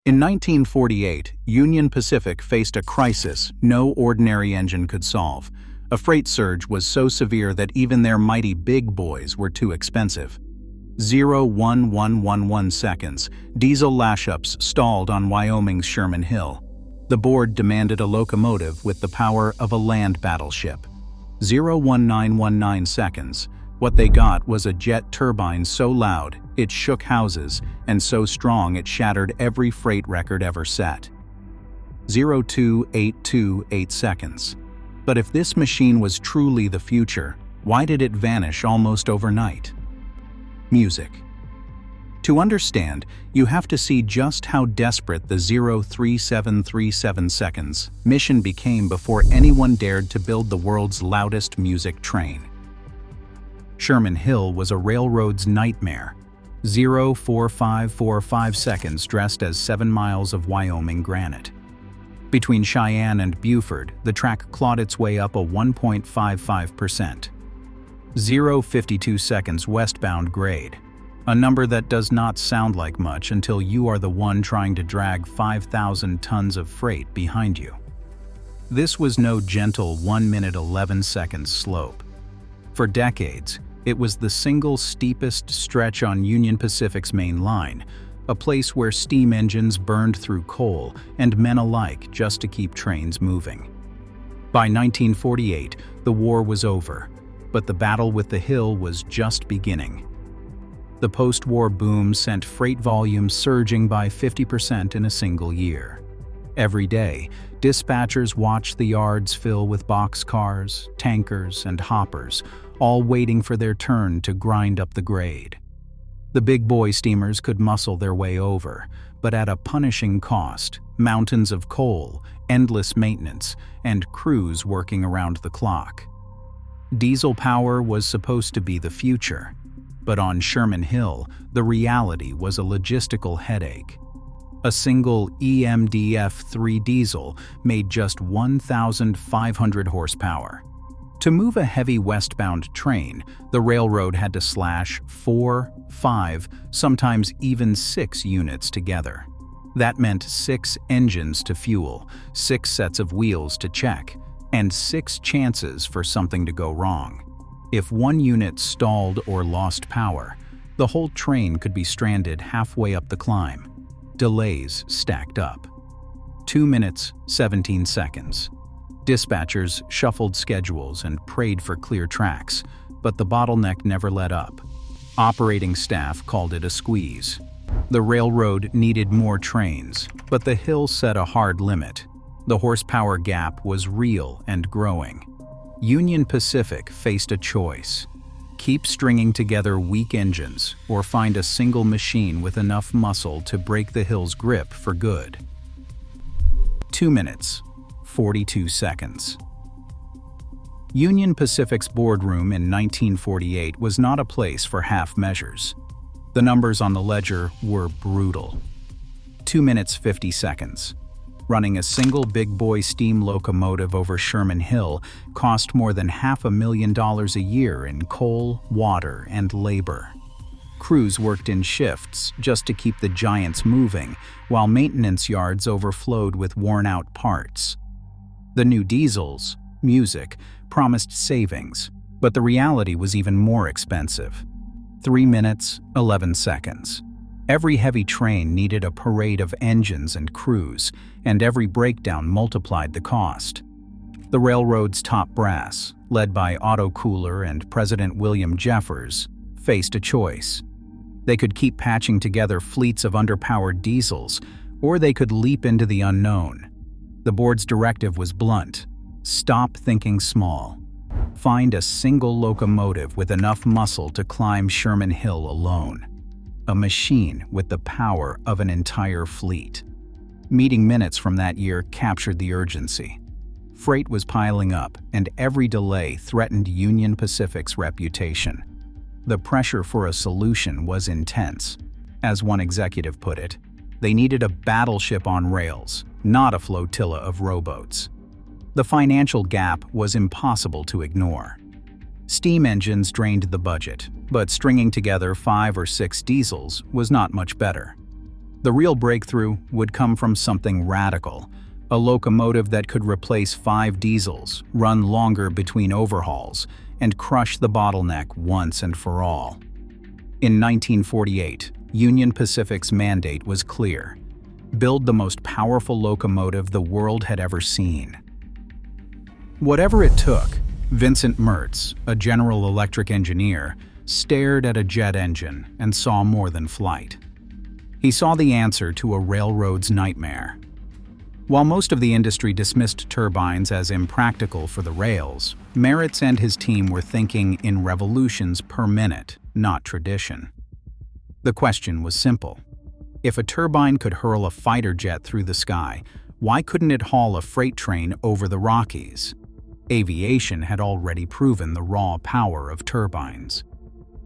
In 1948, Union Pacific faced a crisis no ordinary engine could solve. A freight surge was so severe that even their mighty big boys were too expensive. 0.1111 seconds, diesel lash-ups stalled on Wyoming's Sherman Hill. The board demanded a locomotive with the power of a land battleship. 0.1919 seconds. What they got was a jet turbine so loud it shook houses and so strong it shattered every freight record ever set. 0.2828 seconds. But if this machine was truly the future, why did it vanish almost overnight? Music. To understand, you have to see just how desperate the 0.3737 seconds mission became before anyone dared to build the world's loudest music train. Sherman Hill was a railroad's nightmare. 0.4545 seconds dressed as 7 miles of Wyoming granite. Between Cheyenne and Beaufort, the track clawed its way up a 1.55%. 0.52 seconds westbound grade. A number that does not sound like much until you are the one trying to drag 5,000 tons of freight behind you. This was no gentle 1 minute 11 seconds slope. For decades, it was the single steepest stretch on Union Pacific's main line, a place where steam engines burned through coal and men alike just to keep trains moving. By 1948, the war was over, but the battle with the hill was just beginning. The post-war boom sent freight volumes surging by 50% in a single year. Every day, dispatchers watched the yards fill with boxcars, tankers, and hoppers, all waiting for their turn to grind up the grade. The big boy steamers could muscle their way over, but at a punishing cost: mountains of coal, endless maintenance, and crews working around the clock. Diesel power was supposed to be the future, but on Sherman Hill, the reality was a logistical headache. A single EMDF-3 diesel made just 1,500 horsepower. To move a heavy westbound train, the railroad had to slash 4, 5, sometimes even 6 units together. That meant 6 engines to fuel, 6 sets of wheels to check, and 6 chances for something to go wrong. If one unit stalled or lost power, the whole train could be stranded halfway up the climb. Delays stacked up. 2 minutes, 17 seconds. Dispatchers shuffled schedules and prayed for clear tracks, but the bottleneck never let up. Operating staff called it a squeeze. The railroad needed more trains, but the hill set a hard limit. The horsepower gap was real and growing. Union Pacific faced a choice: keep stringing together weak engines or find a single machine with enough muscle to break the hill's grip for good. 2 minutes, 42 seconds. Union Pacific's boardroom in 1948 was not a place for half measures. The numbers on the ledger were brutal. 2 minutes, 50 seconds. Running a single big boy steam locomotive over Sherman Hill cost more than $500,000 a year in coal, water, and labor. Crews worked in shifts just to keep the giants moving, while maintenance yards overflowed with worn-out parts. The new diesels, music, promised savings, but the reality was even more expensive. 3 minutes, 11 seconds. Every heavy train needed a parade of engines and crews, and every breakdown multiplied the cost. The railroad's top brass, led by Otto Cooler and President William Jeffers, faced a choice. They could keep patching together fleets of underpowered diesels, or they could leap into the unknown. The board's directive was blunt: stop thinking small. Find a single locomotive with enough muscle to climb Sherman Hill alone. A machine with the power of an entire fleet. Meeting minutes from that year captured the urgency. Freight was piling up, and every delay threatened Union Pacific's reputation. The pressure for a solution was intense. As one executive put it, they needed a battleship on rails, not a flotilla of rowboats. The financial gap was impossible to ignore. Steam engines drained the budget, but stringing together 5 or 6 diesels was not much better. The real breakthrough would come from something radical, a locomotive that could replace 5 diesels, run longer between overhauls, and crush the bottleneck once and for all. In 1948, Union Pacific's mandate was clear: build the most powerful locomotive the world had ever seen. Whatever it took, Vincent Mertz, a General Electric engineer, stared at a jet engine and saw more than flight. He saw the answer to a railroad's nightmare. While most of the industry dismissed turbines as impractical for the rails, Mertz and his team were thinking in revolutions per minute, not tradition. The question was simple. If a turbine could hurl a fighter jet through the sky, why couldn't it haul a freight train over the Rockies? Aviation had already proven the raw power of turbines.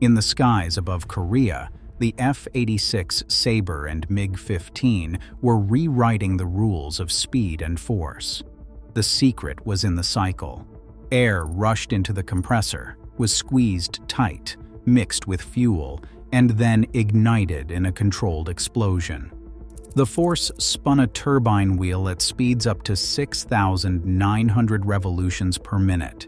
In the skies above Korea, the F-86 Sabre and MiG-15 were rewriting the rules of speed and force. The secret was in the cycle. Air rushed into the compressor, was squeezed tight, mixed with fuel, and then ignited in a controlled explosion. The force spun a turbine wheel at speeds up to 6,900 revolutions per minute.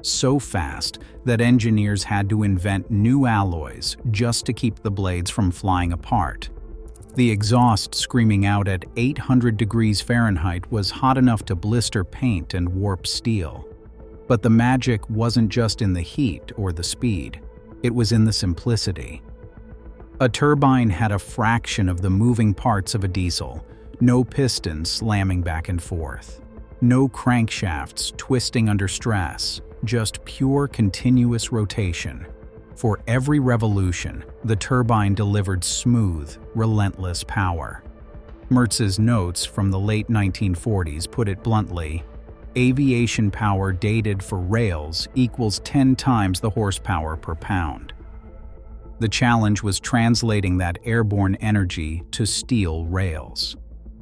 So fast that engineers had to invent new alloys just to keep the blades from flying apart. The exhaust screaming out at 800 degrees Fahrenheit was hot enough to blister paint and warp steel. But the magic wasn't just in the heat or the speed, it was in the simplicity. A turbine had a fraction of the moving parts of a diesel, no pistons slamming back and forth, no crankshafts twisting under stress, just pure continuous rotation. For every revolution, the turbine delivered smooth, relentless power. Mertz's notes from the late 1940s put it bluntly: aviation power dated for rails equals 10 times the horsepower per pound. The challenge was translating that airborne energy to steel rails.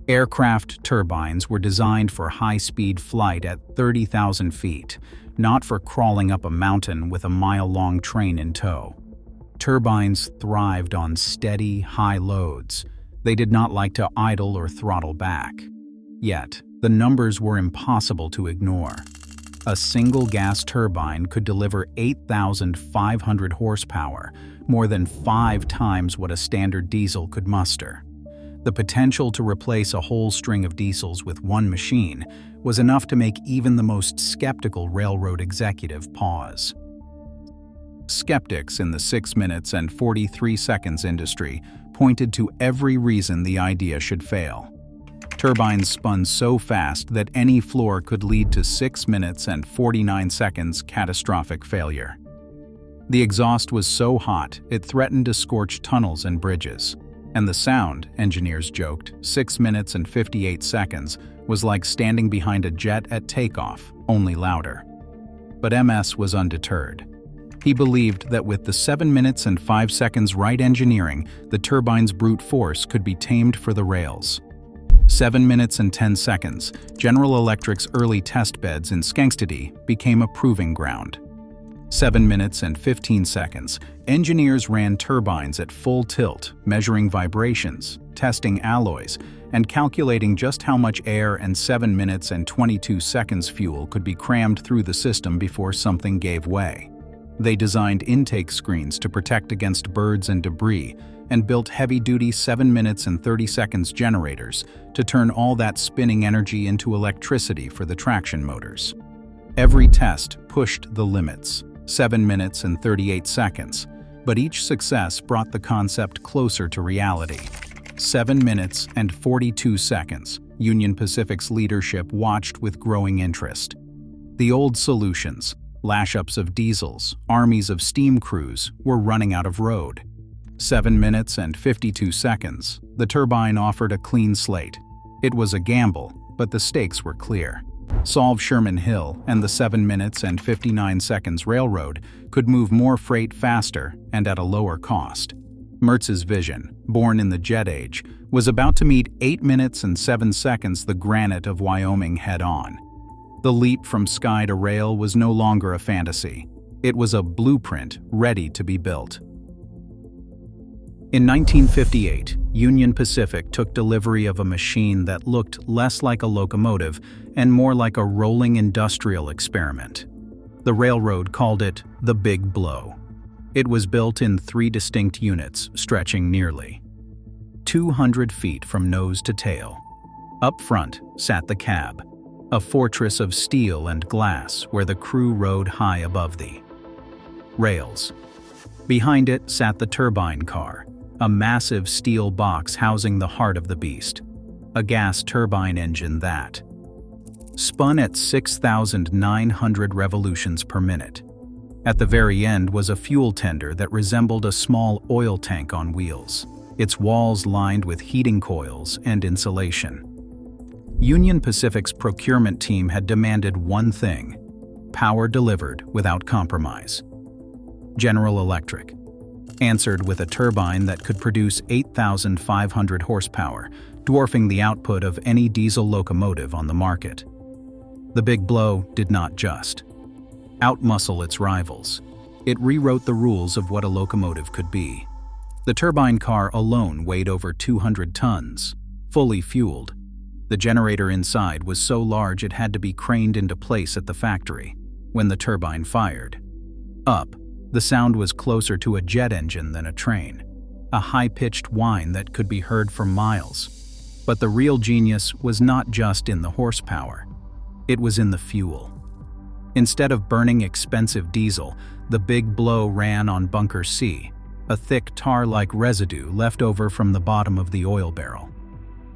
Aircraft turbines were designed for high-speed flight at 30,000 feet, not for crawling up a mountain with a mile-long train in tow. Turbines thrived on steady, high loads. They did not like to idle or throttle back. Yet, the numbers were impossible to ignore. A single gas turbine could deliver 8,500 horsepower, more than 5 times what a standard diesel could muster. The potential to replace a whole string of diesels with one machine was enough to make even the most skeptical railroad executive pause. Skeptics in the 6 minutes and 43 seconds industry pointed to every reason the idea should fail. Turbines spun so fast that any floor could lead to 6 minutes and 49 seconds catastrophic failure. The exhaust was so hot it threatened to scorch tunnels and bridges. And the sound, engineers joked, 6 minutes and 58 seconds, was like standing behind a jet at takeoff, only louder. But MS was undeterred. He believed that with the 7 minutes and 5 seconds right engineering, the turbine's brute force could be tamed for the rails. 7 minutes and 10 seconds, General Electric's early test beds in Skankstad became a proving ground. 7 minutes and 15 seconds, engineers ran turbines at full tilt, measuring vibrations, testing alloys, and calculating just how much air and 7 minutes and 22 seconds fuel could be crammed through the system before something gave way. They designed intake screens to protect against birds and debris, and built heavy-duty 7 minutes and 30 seconds generators to turn all that spinning energy into electricity for the traction motors. Every test pushed the limits, 7 minutes and 38 seconds, but each success brought the concept closer to reality. 7 minutes and 42 seconds, Union Pacific's leadership watched with growing interest. The old solutions, lash-ups of diesels, armies of steam crews, were running out of road. 7 minutes and 52 seconds, the turbine offered a clean slate. It was a gamble, but the stakes were clear. Solve Sherman Hill, and the 7 minutes and 59 seconds railroad could move more freight faster and at a lower cost. Mertz's vision, born in the jet age, was about to meet 8 minutes and 7 seconds the granite of Wyoming head-on. The leap from sky to rail was no longer a fantasy. It was a blueprint ready to be built. In 1958, Union Pacific took delivery of a machine that looked less like a locomotive and more like a rolling industrial experiment. The railroad called it the Big Blow. It was built in 3 distinct units, stretching nearly 200 feet from nose to tail. Up front sat the cab, a fortress of steel and glass where the crew rode high above the rails. Behind it sat the turbine car, a massive steel box housing the heart of the beast, a gas turbine engine that spun at 6,900 revolutions per minute. At the very end was a fuel tender that resembled a small oil tank on wheels, its walls lined with heating coils and insulation. Union Pacific's procurement team had demanded one thing: power delivered without compromise. General Electric answered with a turbine that could produce 8,500 horsepower, dwarfing the output of any diesel locomotive on the market. The Big Blow did not just outmuscle its rivals. It rewrote the rules of what a locomotive could be. The turbine car alone weighed over 200 tons, fully fueled. The generator inside was so large it had to be craned into place at the factory. When the turbine fired up, the sound was closer to a jet engine than a train, a high-pitched whine that could be heard for miles. But the real genius was not just in the horsepower. It was in the fuel. Instead of burning expensive diesel, the Big Blow ran on Bunker C, a thick tar-like residue left over from the bottom of the oil barrel.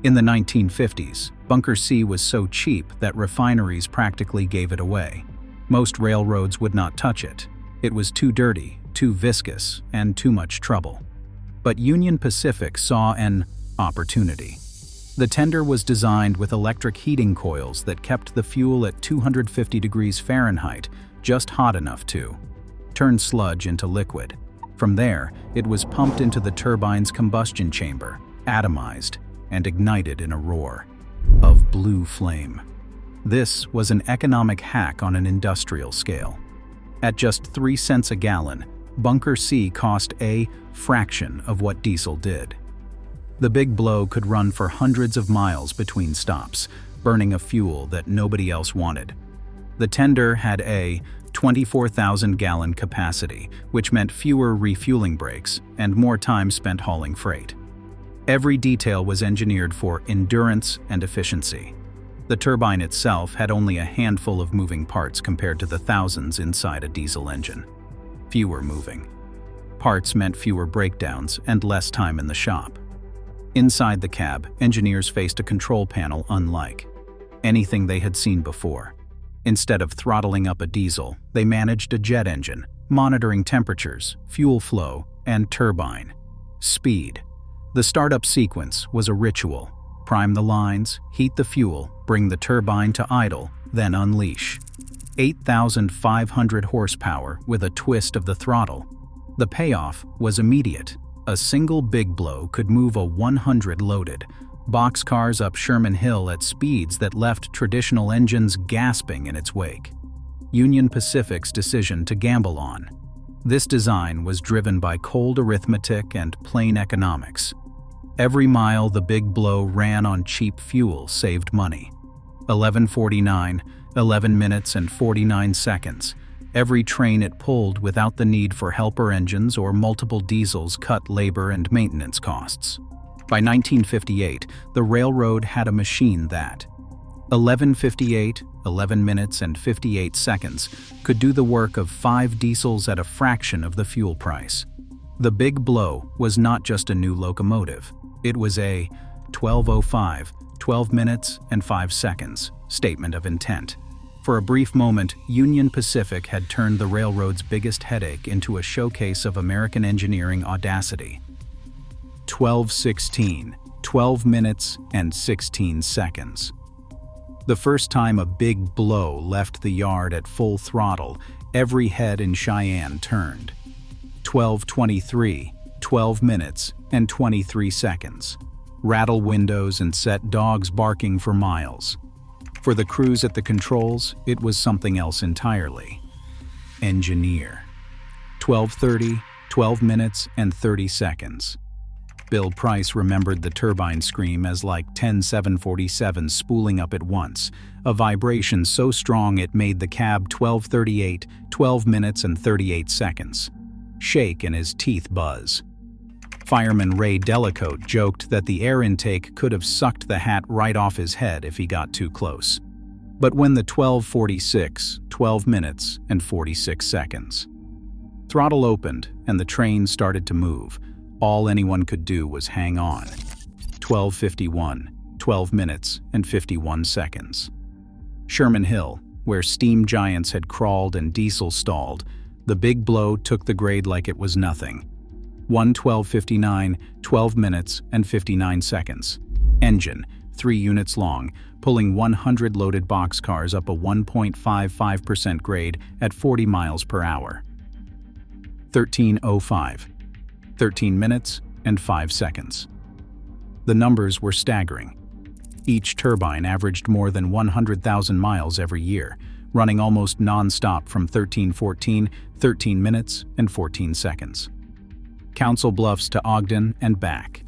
In the 1950s, Bunker C was so cheap that refineries practically gave it away. Most railroads would not touch it. It was too dirty, too viscous, and too much trouble. But Union Pacific saw an opportunity. The tender was designed with electric heating coils that kept the fuel at 250 degrees Fahrenheit, just hot enough to turn sludge into liquid. From there, it was pumped into the turbine's combustion chamber, atomized, and ignited in a roar of blue flame. This was an economic hack on an industrial scale. At just 3 cents a gallon, Bunker C cost a fraction of what diesel did. The Big Blow could run for hundreds of miles between stops, burning a fuel that nobody else wanted. The tender had a 24,000-gallon capacity, which meant fewer refueling breaks and more time spent hauling freight. Every detail was engineered for endurance and efficiency. The turbine itself had only a handful of moving parts compared to the thousands inside a diesel engine. Fewer moving parts meant fewer breakdowns and less time in the shop. Inside the cab, engineers faced a control panel unlike anything they had seen before. Instead of throttling up a diesel, they managed a jet engine, monitoring temperatures, fuel flow, and turbine speed. The startup sequence was a ritual. Prime the lines, heat the fuel, bring the turbine to idle, then unleash. 8,500 horsepower with a twist of the throttle. The payoff was immediate. A single Big Blow could move a 100 loaded boxcars up Sherman Hill at speeds that left traditional engines gasping in its wake. Union Pacific's decision to gamble on this design was driven by cold arithmetic and plain economics. Every mile the Big Blow ran on cheap fuel saved money. 11:49, 11 minutes and 49 seconds. Every train it pulled without the need for helper engines or multiple diesels cut labor and maintenance costs. By 1958, the railroad had a machine that 11:58, 11 minutes and 58 seconds could do the work of 5 diesels at a fraction of the fuel price. The Big Blow was not just a new locomotive. It was a 12:05, 12 minutes and 5 seconds statement of intent. For a brief moment, Union Pacific had turned the railroad's biggest headache into a showcase of American engineering audacity. 12:16, 12 minutes and 16 seconds. The first time a Big Blow left the yard at full throttle, every head in Cheyenne turned. 12:23, 12 minutes and 23 seconds. Rattle windows and set dogs barking for miles. For the crews at the controls, it was something else entirely. Engineer. 12:30, 12 minutes and 30 seconds. Bill Price remembered the turbine scream as like 10 747s spooling up at once, a vibration so strong it made the cab 12:38, 12 minutes and 38 seconds. Shake and his teeth buzz. Fireman Ray Delacote joked that the air intake could have sucked the hat right off his head if he got too close. But when the 12:46, 12 minutes and 46 seconds. Throttle opened and the train started to move. All anyone could do was hang on. 12:51, 12 minutes and 51 seconds. Sherman Hill, where steam giants had crawled and diesel stalled, the big blow took the grade like it was nothing. 1:12:59, 12 minutes and 59 seconds. Engine, 3 units long, pulling 100 loaded boxcars up a 1.55% grade at 40 miles per hour. 13:05, 13 minutes and 5 seconds. The numbers were staggering. Each turbine averaged more than 100,000 miles every year, running almost non-stop from 13:14, 13 minutes and 14 seconds. Council Bluffs to Ogden and back.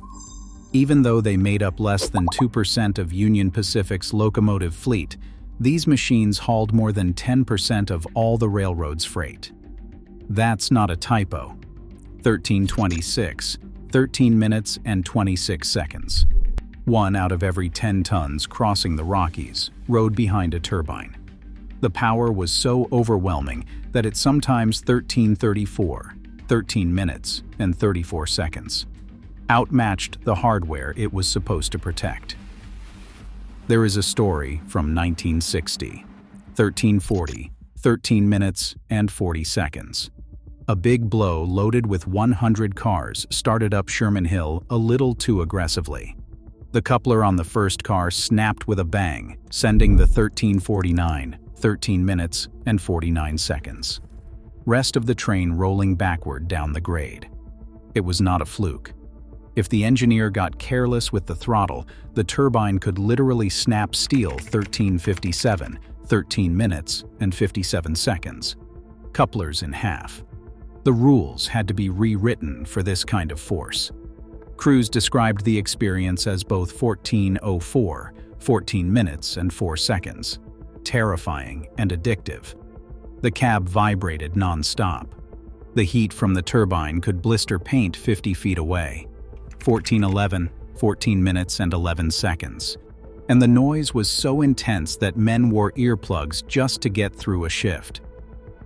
Even though they made up less than 2% of Union Pacific's locomotive fleet, these machines hauled more than 10% of all the railroad's freight. That's not a typo. 13:26, 13 minutes and 26 seconds. 1 out of every 10 tons crossing the Rockies rode behind a turbine. The power was so overwhelming that it sometimes 13:34, 13 minutes and 34 seconds. Outmatched the hardware it was supposed to protect. There is a story from 1960, 13:40, 13 minutes and 40 seconds. A big blow loaded with 100 cars started up Sherman Hill a little too aggressively. The coupler on the first car snapped with a bang, sending the 13:49, 13 minutes and 49 seconds. Rest of the train rolling backward down the grade. It was not a fluke. If the engineer got careless with the throttle, the turbine could literally snap steel 13:57, 13 minutes and 57 seconds. Couplers in half. The rules had to be rewritten for this kind of force. Crews described the experience as both 14:04, 14 minutes and 4 seconds, terrifying and addictive. The cab vibrated non-stop. The heat from the turbine could blister paint 50 feet away. 14:11, 14 minutes and 11 seconds. And the noise was so intense that men wore earplugs just to get through a shift.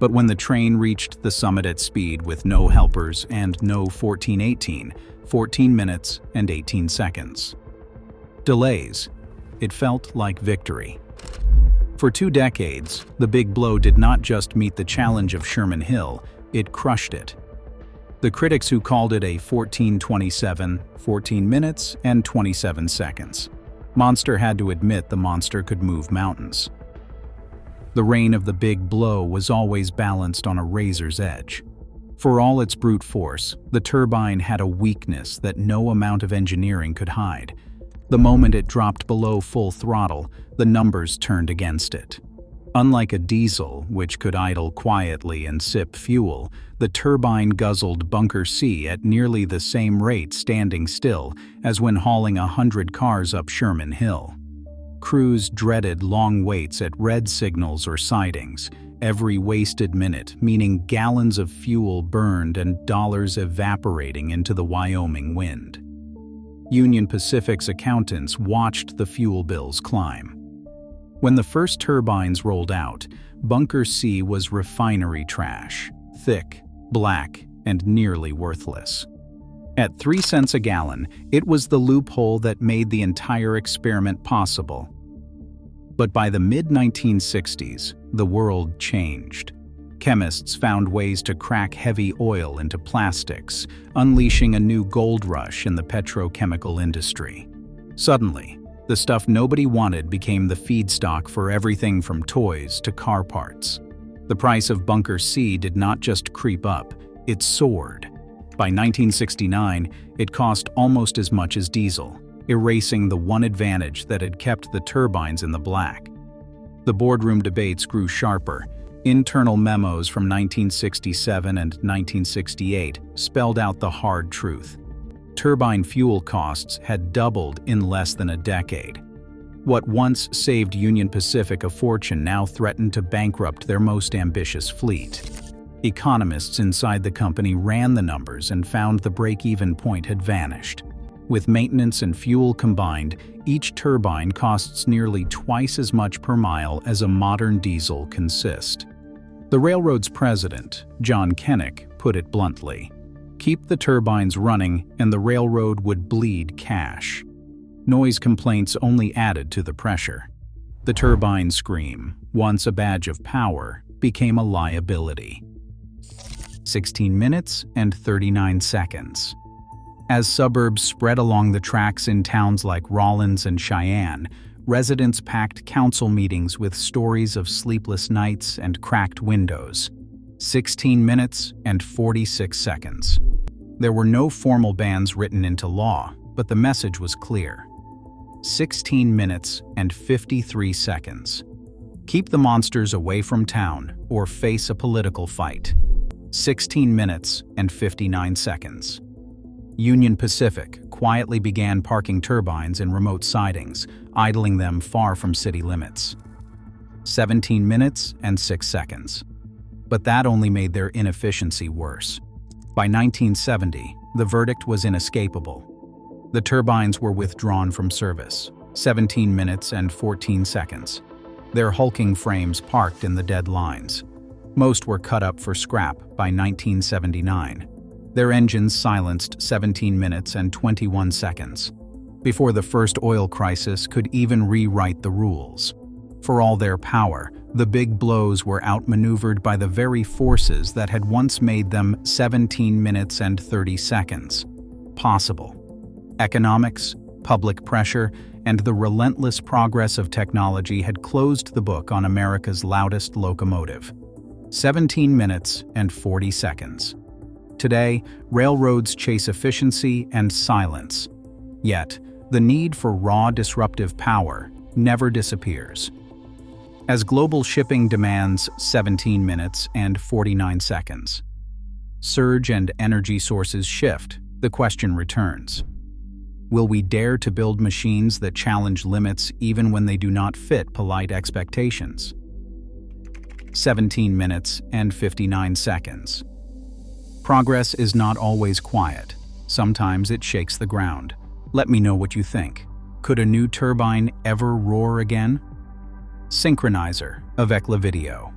But when the train reached the summit at speed with no helpers and no 14:18, 14 minutes and 18 seconds. Delays. It felt like victory. For 2 decades, the big blow did not just meet the challenge of Sherman Hill, it crushed it. The critics who called it a 14:27, 14 minutes and 27 seconds. Monster had to admit the monster could move mountains. The reign of the big blow was always balanced on a razor's edge. For all its brute force, the turbine had a weakness that no amount of engineering could hide. The moment it dropped below full throttle, the numbers turned against it. Unlike a diesel, which could idle quietly and sip fuel, the turbine guzzled bunker C at nearly the same rate standing still as when hauling 100 cars up Sherman Hill. Crews dreaded long waits at red signals or sidings, every wasted minute meaning gallons of fuel burned and dollars evaporating into the Wyoming wind. Union Pacific's accountants watched the fuel bills climb. When the first turbines rolled out, Bunker C was refinery trash, thick, black, and nearly worthless. At 3 cents a gallon, it was the loophole that made the entire experiment possible. But by the mid-1960s, the world changed. Chemists found ways to crack heavy oil into plastics, unleashing a new gold rush in the petrochemical industry. Suddenly, the stuff nobody wanted became the feedstock for everything from toys to car parts. The price of Bunker C did not just creep up, it soared. By 1969, it cost almost as much as diesel, erasing the one advantage that had kept the turbines in the black. The boardroom debates grew sharper. Internal memos from 1967 and 1968 spelled out the hard truth. turbine fuel costs had doubled in less than a decade. What once saved Union Pacific a fortune now threatened to bankrupt their most ambitious fleet. Economists inside the company ran the numbers and found the break-even point had vanished. With maintenance and fuel combined, each turbine costs nearly twice as much per mile as a modern diesel consist. The railroad's president, John Kennick, put it bluntly, "Keep the turbines running and the railroad would bleed cash." Noise complaints only added to the pressure. The turbine scream, once a badge of power, became a liability. 16 minutes and 39 seconds. As suburbs spread along the tracks in towns like Rawlins and Cheyenne, residents packed council meetings with stories of sleepless nights and cracked windows. 16 minutes and 46 seconds. There were no formal bans written into law, but the message was clear. 16 minutes and 53 seconds. Keep the monsters away from town or face a political fight. 16 minutes and 59 seconds. Union Pacific quietly began parking turbines in remote sidings, idling them far from city limits. 17 minutes and 6 seconds. But that only made their inefficiency worse. By 1970, the verdict was inescapable. The turbines were withdrawn from service, 17 minutes and 14 seconds. Their hulking frames parked in the dead lines. Most were cut up for scrap by 1979. Their engines silenced 17 minutes and 21 seconds, before the first oil crisis could even rewrite the rules. For all their power, the big blows were outmaneuvered by the very forces that had once made them 17 minutes and 30 seconds possible. Economics, public pressure, and the relentless progress of technology had closed the book on America's loudest locomotive. 17 minutes and 40 seconds. Today, railroads chase efficiency and silence. Yet, the need for raw disruptive power never disappears. As global shipping demands 17 minutes and 49 seconds. Surge and energy sources shift, the question returns. Will we dare to build machines that challenge limits even when they do not fit polite expectations? 17 minutes and 59 seconds. Progress is not always quiet. Sometimes it shakes the ground. Let me know what you think. Could a new turbine ever roar again? Synchronizer of Video.